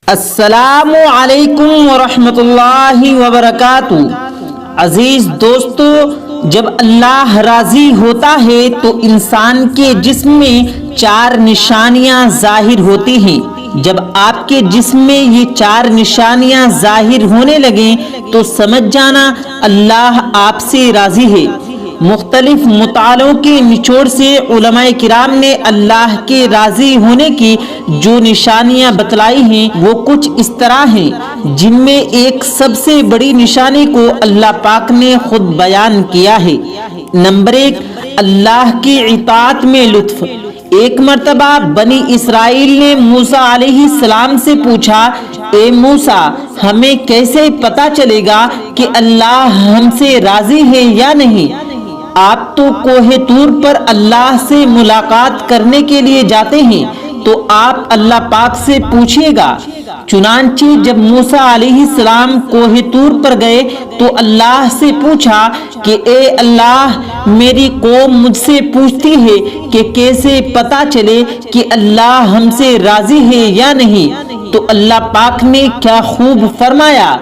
السلام علیکم ورحمۃ اللہ وبرکاتہ۔ عزیز دوستو، جب اللہ راضی ہوتا ہے تو انسان کے جسم میں 4 نشانیاں ظاہر ہوتی ہیں۔ جب آپ کے جسم میں یہ 4 نشانیاں ظاہر ہونے لگیں تو سمجھ جانا اللہ آپ سے راضی ہے۔ مختلف مطالعوں کے نچوڑ سے علماء کرام نے اللہ کے راضی ہونے کی جو نشانیاں بتلائی ہیں وہ کچھ اس طرح ہیں، جن میں ایک سب سے بڑی نشانی کو اللہ پاک نے خود بیان کیا ہے۔ نمبر 1، اللہ کی اطاعت میں لطف۔ ایک مرتبہ بنی اسرائیل نے موسیٰ علیہ السلام سے پوچھا، اے موسیٰ، ہمیں کیسے پتہ چلے گا کہ اللہ ہم سے راضی ہے یا نہیں؟ آپ تو کوہ طور پر اللہ سے ملاقات کرنے کے لیے جاتے ہیں تو آپ اللہ پاک سے پوچھیے گا۔ چنانچہ جب موسیٰ علیہ السلام کوہ طور پر گئے تو اللہ سے پوچھا کہ اے اللہ، میری قوم مجھ سے پوچھتی ہے کہ کیسے پتہ چلے کہ اللہ ہم سے راضی ہے یا نہیں؟ تو اللہ پاک نے کیا خوب فرمایا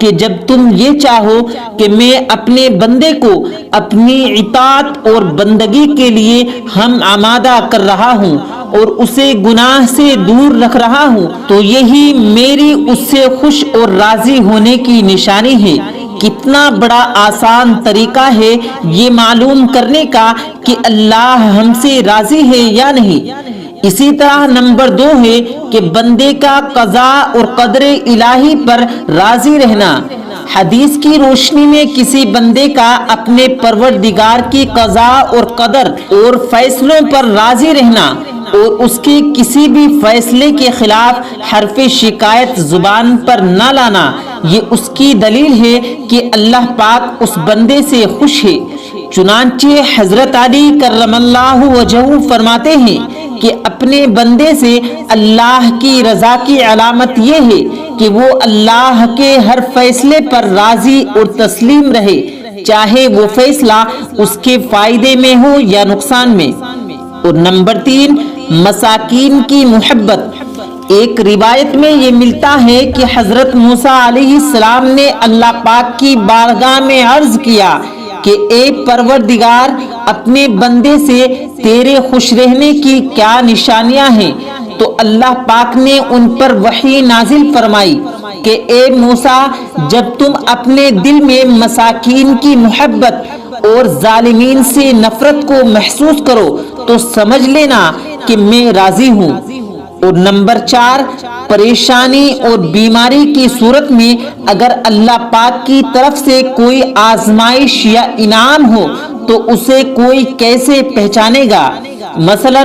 کہ جب تم یہ چاہو کہ میں اپنے بندے کو اپنی اطاعت اور بندگی کے لیے ہم آمادہ کر رہا ہوں اور اسے گناہ سے دور رکھ رہا ہوں تو یہی میری اس سے خوش اور راضی ہونے کی نشانی ہے۔ کتنا بڑا آسان طریقہ ہے یہ معلوم کرنے کا کہ اللہ ہم سے راضی ہے یا نہیں۔ اسی طرح نمبر 2 ہے کہ بندے کا قضاء اور قدر الہی پر راضی رہنا۔ حدیث کی روشنی میں کسی بندے کا اپنے پروردگار کی قضاء اور قدر اور فیصلوں پر راضی رہنا اور اس کے کسی بھی فیصلے کے خلاف حرف شکایت زبان پر نہ لانا، یہ اس کی دلیل ہے کہ اللہ پاک اس بندے سے خوش ہے۔ چنانچہ حضرت علی کرم اللہ وجہہ فرماتے ہیں کہ اپنے بندے سے اللہ کی رضا کی علامت یہ ہے کہ وہ اللہ کے ہر فیصلے پر راضی اور تسلیم رہے، چاہے وہ فیصلہ اس کے فائدے میں ہو یا نقصان میں۔ اور نمبر 3، مساکین کی محبت۔ ایک روایت میں یہ ملتا ہے کہ حضرت موسیٰ علیہ السلام نے اللہ پاک کی بارگاہ میں عرض کیا کہ اے پروردگار، اپنے بندے سے تیرے خوش رہنے کی کیا نشانیاں ہیں؟ تو اللہ پاک نے ان پر وحی نازل فرمائی کہ اے موسیٰ، جب تم اپنے دل میں مساکین کی محبت اور ظالمین سے نفرت کو محسوس کرو تو سمجھ لینا کہ میں راضی ہوں۔ اور نمبر 4، پریشانی اور بیماری کی صورت میں اگر اللہ پاک کی طرف سے کوئی آزمائش یا انعام ہو تو اسے کوئی کیسے پہچانے گا؟ مثلا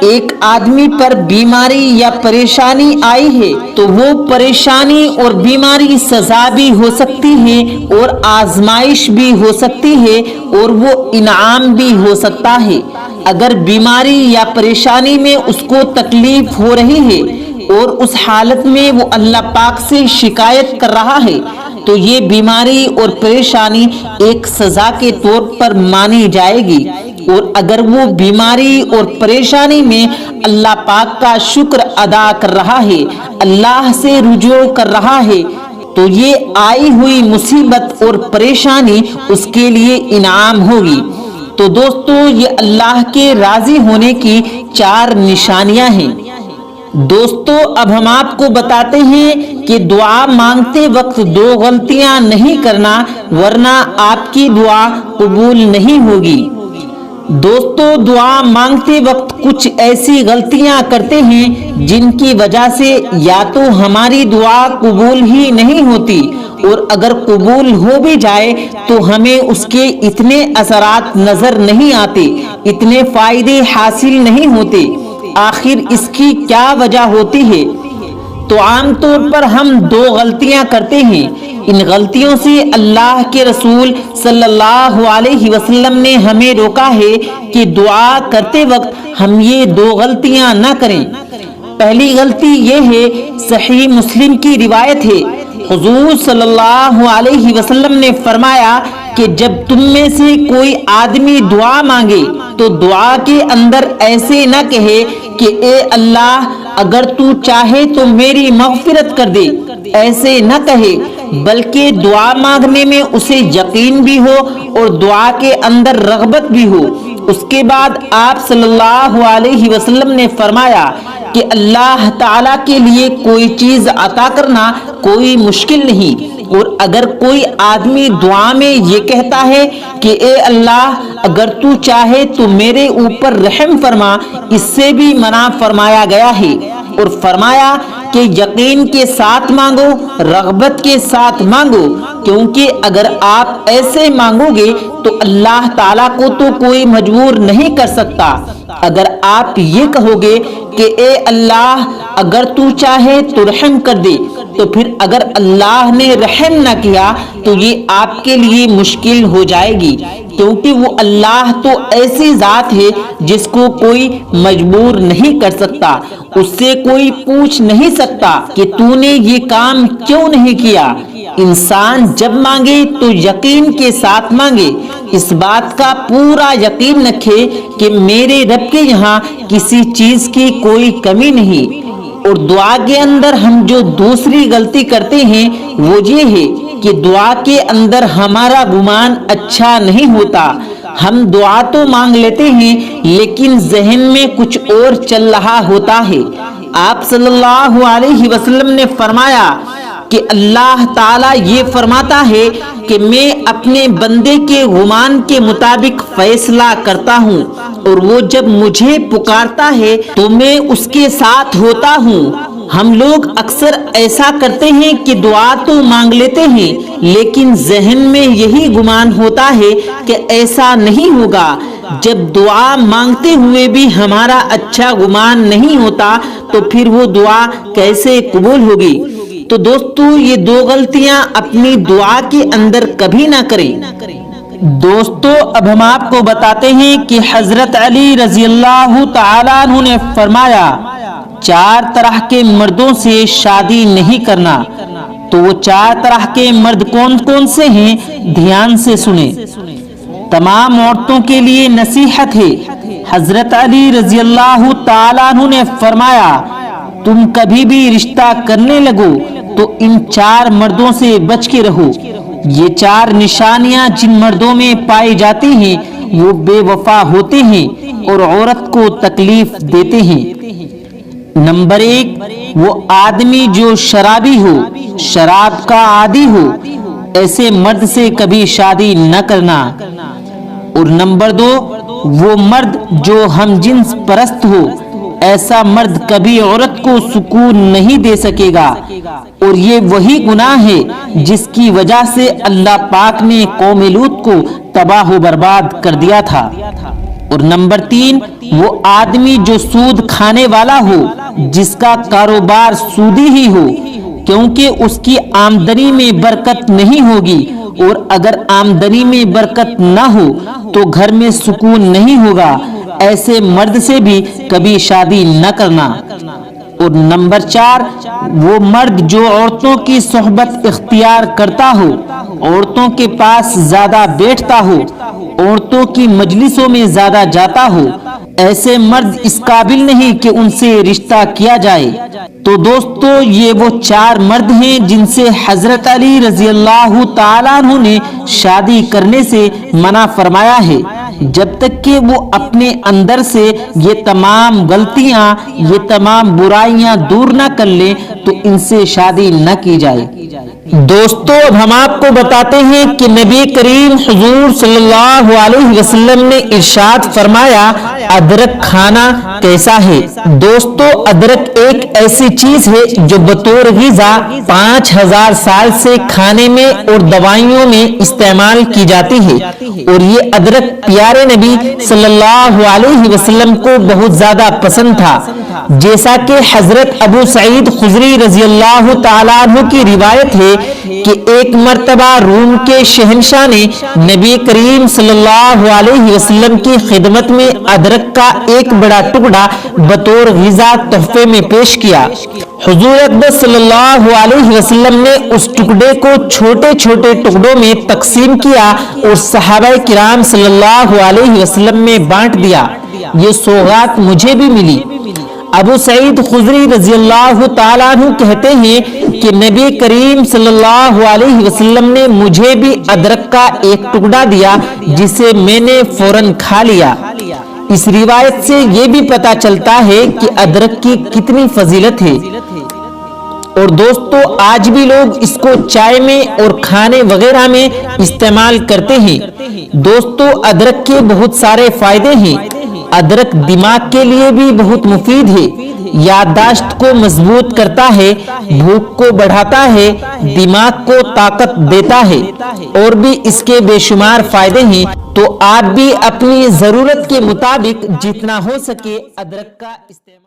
ایک آدمی پر بیماری یا پریشانی آئی ہے تو وہ پریشانی اور بیماری سزا بھی ہو سکتی ہے اور آزمائش بھی ہو سکتی ہے اور وہ انعام بھی ہو سکتا ہے۔ اگر بیماری یا پریشانی میں اس کو تکلیف ہو رہی ہے اور اس حالت میں وہ اللہ پاک سے شکایت کر رہا ہے تو یہ بیماری اور پریشانی ایک سزا کے طور پر مانی جائے گی، اور اگر وہ بیماری اور پریشانی میں اللہ پاک کا شکر ادا کر رہا ہے، اللہ سے رجوع کر رہا ہے تو یہ آئی ہوئی مصیبت اور پریشانی اس کے لیے انعام ہوگی۔ تو دوستو، یہ اللہ کے راضی ہونے کی 4 نشانیاں ہیں۔ دوستو، اب ہم آپ کو بتاتے ہیں کہ دعا مانگتے وقت 2 غلطیاں نہیں کرنا ورنہ آپ کی دعا قبول نہیں ہوگی۔ دوستو، دعا مانگتے وقت کچھ ایسی غلطیاں کرتے ہیں جن کی وجہ سے یا تو ہماری دعا قبول ہی نہیں ہوتی اور اگر قبول ہو بھی جائے تو ہمیں اس کے اتنے اثرات نظر نہیں آتے، اتنے فائدے حاصل نہیں ہوتے۔ آخر اس کی کیا وجہ ہوتی ہے؟ تو عام طور پر ہم 2 غلطیاں کرتے ہیں۔ ان غلطیوں سے اللہ کے رسول صلی اللہ علیہ وسلم نے ہمیں روکا ہے کہ دعا کرتے وقت ہم یہ 2 غلطیاں نہ کریں۔ پہلی غلطی یہ ہے، صحیح مسلم کی روایت ہے، حضور صلی اللہ علیہ وسلم نے فرمایا کہ جب تم میں سے کوئی آدمی دعا مانگے تو دعا کے اندر ایسے نہ کہے کہ اے اللہ، اگر تو چاہے تو میری مغفرت کر دے، ایسے نہ کہے، بلکہ دعا مانگنے میں اسے یقین بھی ہو اور دعا کے اندر رغبت بھی ہو۔ اس کے بعد آپ صلی اللہ علیہ وسلم نے فرمایا کہ اللہ تعالیٰ کے لیے کوئی چیز عطا کرنا کوئی مشکل نہیں، اور اگر کوئی آدمی دعا میں یہ کہتا ہے کہ اے اللہ اگر تو چاہے تو میرے اوپر رحم فرما، اس سے بھی منع فرمایا گیا ہے، اور فرمایا کہ یقین کے ساتھ مانگو، رغبت کے ساتھ مانگو، کیونکہ اگر آپ ایسے مانگو گے تو اللہ تعالیٰ کو تو کوئی مجبور نہیں کر سکتا۔ اگر آپ یہ کہو گے کہ اے اللہ اگر تو چاہے تو رحم کر دے، تو پھر اگر اللہ نے رحم نہ کیا تو یہ آپ کے لیے مشکل ہو جائے گی، کیونکہ وہ اللہ تو ایسی ذات ہے جس کو کوئی مجبور نہیں کر سکتا، اس سے کوئی پوچھ نہیں سکتا کہ تو نے یہ کام کیوں نہیں کیا۔ انسان جب مانگے تو یقین کے ساتھ مانگے، اس بات کا پورا یقین رکھے کہ میرے رب کے یہاں کسی چیز کی کوئی کمی نہیں۔ اور دعا کے اندر ہم جو دوسری غلطی کرتے ہیں وہ یہ ہے کہ دعا کے اندر ہمارا گمان اچھا نہیں ہوتا۔ ہم دعا تو مانگ لیتے ہیں لیکن ذہن میں کچھ اور چل رہا ہوتا ہے۔ آپ صلی اللہ علیہ وسلم نے فرمایا کہ اللہ تعالیٰ یہ فرماتا ہے کہ میں اپنے بندے کے گمان کے مطابق فیصلہ کرتا ہوں، اور وہ جب مجھے پکارتا ہے تو میں اس کے ساتھ ہوتا ہوں۔ ہم لوگ اکثر ایسا کرتے ہیں کہ دعا تو مانگ لیتے ہیں لیکن ذہن میں یہی گمان ہوتا ہے کہ ایسا نہیں ہوگا۔ جب دعا مانگتے ہوئے بھی ہمارا اچھا گمان نہیں ہوتا تو پھر وہ دعا کیسے قبول ہوگی؟ تو دوستو یہ دو غلطیاں اپنی دعا کے اندر کبھی نہ کریں۔ دوستو اب ہم آپ کو بتاتے ہیں کہ حضرت علی رضی اللہ تعالیٰ عنہ نے فرمایا 4 طرح کے مردوں سے شادی نہیں کرنا۔ تو وہ 4 طرح کے مرد کون کون سے ہیں؟ دھیان سے سنیں۔ تمام عورتوں کے لیے نصیحت ہے۔ حضرت علی رضی اللہ تعالیٰ عنہ نے فرمایا تم کبھی بھی رشتہ کرنے لگو تو ان 4 مردوں سے بچ کے رہو۔ یہ 4 نشانیاں جن مردوں میں پائی جاتی ہیں وہ بے وفا ہوتے ہیں اور عورت کو تکلیف دیتے ہیں۔ نمبر 1، وہ آدمی جو شرابی ہو، شراب کا عادی ہو، ایسے مرد سے کبھی شادی نہ کرنا۔ اور نمبر 2، وہ مرد جو ہم جنس پرست ہو، ایسا مرد کبھی عورت کو سکون نہیں دے سکے گا، اور یہ وہی گناہ ہے جس کی وجہ سے اللہ پاک نے قوم لوط کو تباہ و برباد کر دیا تھا۔ اور نمبر 3، وہ آدمی جو سود کھانے والا ہو، جس کا کاروبار سودی ہی ہو، کیونکہ اس کی آمدنی میں برکت نہیں ہوگی، اور اگر آمدنی میں برکت نہ ہو تو گھر میں سکون نہیں ہوگا، ایسے مرد سے بھی کبھی شادی نہ کرنا۔ اور نمبر 4، وہ مرد جو عورتوں کی صحبت اختیار کرتا ہو، عورتوں کے پاس زیادہ بیٹھتا ہو، عورتوں کی مجلسوں میں زیادہ جاتا ہو، ایسے مرد اس قابل نہیں کہ ان سے رشتہ کیا جائے۔ تو دوستو یہ وہ 4 مرد ہیں جن سے حضرت علی رضی اللہ تعالیٰ عنہ نے شادی کرنے سے منع فرمایا ہے۔ جب تک کہ وہ اپنے اندر سے یہ تمام غلطیاں، یہ تمام برائیاں دور نہ کر لیں تو ان سے شادی نہ کی جائے۔ دوستو اب ہم آپ کو بتاتے ہیں کہ نبی کریم حضور صلی اللہ علیہ وسلم نے ارشاد فرمایا ادرک کھانا کیسا ہے۔ دوستو ادرک ایک ایسی چیز ہے جو بطور غذا 5000 سال سے کھانے میں اور دوائیوں میں استعمال کی جاتی ہے، اور یہ ادرک پیارے نبی صلی اللہ علیہ وسلم کو بہت زیادہ پسند تھا، جیسا کہ حضرت ابو سعید خدری رضی اللہ تعالیٰ عنہ کی روایت ہے کہ ایک مرتبہ روم کے شہنشاہ نے نبی کریم صلی اللہ علیہ وسلم کی خدمت میں ادرک کا ایک بڑا ٹکڑا بطور غذا تحفے میں پیش کیا۔ حضور اکبر صلی اللہ علیہ وسلم نے اس ٹکڑے کو چھوٹے چھوٹے ٹکڑوں میں تقسیم کیا اور صحابہ کرام صلی اللہ علیہ وسلم میں بانٹ دیا۔ یہ سوغات مجھے بھی ملی۔ ابو سعید خدری رضی اللہ تعالیٰ عنہ کہتے ہیں کہ نبی کریم صلی اللہ علیہ وسلم نے مجھے بھی ادرک کا ایک ٹکڑا دیا جسے میں نے فوراً کھا لیا۔ اس روایت سے یہ بھی پتہ چلتا ہے کہ ادرک کی کتنی فضیلت ہے۔ اور دوستو آج بھی لوگ اس کو چائے میں اور کھانے وغیرہ میں استعمال کرتے ہیں۔ دوستو ادرک کے بہت سارے فائدے ہیں۔ ادرک دماغ کے لیے بھی بہت مفید ہے، یادداشت کو مضبوط کرتا ہے، بھوک کو بڑھاتا ہے، دماغ کو طاقت دیتا ہے، اور بھی اس کے بے شمار فائدے ہیں۔ تو آپ بھی اپنی ضرورت کے مطابق جتنا ہو سکے ادرک کا استعمال